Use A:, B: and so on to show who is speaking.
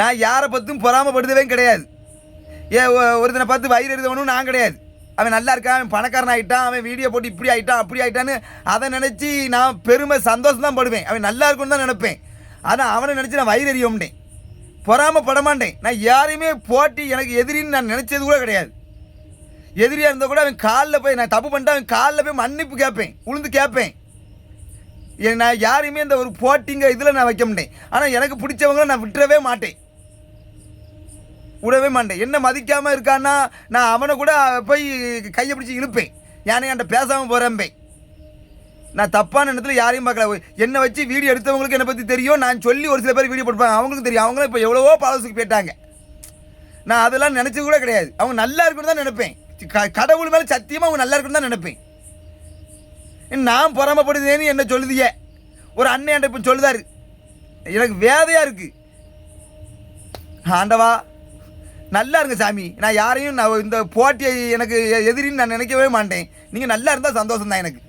A: நான் யாரை பற்றும் பொறாமப்படுத்தவே கிடையாது. ஒருத்தனை பார்த்து வயிறு எழுதவனும் நான் கிடையாது. அவன் நல்லா இருக்கான், அவன் பணக்காரன் ஆகிட்டான், அவன் வீடியோ போட்டு இப்படி ஆகிட்டான் அப்படி ஆகிட்டான்னு அதை நினச்சி நான் பெருமை சந்தோஷம் தான் படுவேன். அவன் நல்லா இருக்குன்னு தான் நினைப்பேன். ஆனால் அவனை நினச்சி நான் வயிறு எறியோம்னேன், பொறாமப்படமாட்டேன். நான் யாரையுமே போட்டி எனக்கு எதிரின்னு நான் நினச்சது கூட கிடையாது. எதிரியாக இருந்தால் கூட அவன் காலில் போய் நான் தப்பு பண்ணிட்டு அவன் காலில் போய் மன்னிப்பு கேட்பேன், உளுந்து கேட்பேன். நான் யாரையுமே இந்த ஒரு போட்டிங்க இதில் நான் வைக்க மாட்டேன். ஆனால் எனக்கு பிடிச்சவங்கள நான் விட்டுறவே மாட்டேன், விடவே மாட்டேன். என்ன மதிக்காமல் இருக்கான்னா நான் அவனை கூட போய் கையை பிடிச்சி இழுப்பேன். யானே என்கிட்ட பேசாமல் போகிறேன்பேன். நான் தப்பான இடத்துல யாரையும் பார்க்கல. என்னை வச்சு வீடியோ எடுத்தவங்களுக்கு என்னை பற்றி தெரியும். நான் சொல்லி ஒரு சில பேர் வீடியோ போட்டுப்பாங்க, அவங்களுக்கும் தெரியும். அவங்களும் இப்போ எவ்வளவோ பாலோசுக்கு போயிட்டாங்க. நான் அதெல்லாம் நினச்சது கூட கிடையாது. அவங்க நல்லா இருக்குன்னு தான் நினைப்பேன். கடவுள் மேலே சத்தியமாக அவங்க நல்லா இருக்குன்னு தான் நினைப்பேன். நான் பொறாமப்படுதேன்னு என்ன சொல்லுதியே. ஒரு அண்ணன் என்கிட்ட இப்போ சொல்லுதாரு, எனக்கு வேதையாக இருக்குது. ஆண்டவா நல்லா இருங்க சாமி, நான் யாரையும் நான் இந்த போட்டியை எனக்கு எதிரின்னு நான் நினைக்கவே மாட்டேன். நீங்கள் நல்லா இருந்தால் சந்தோஷம் தான் எனக்கு.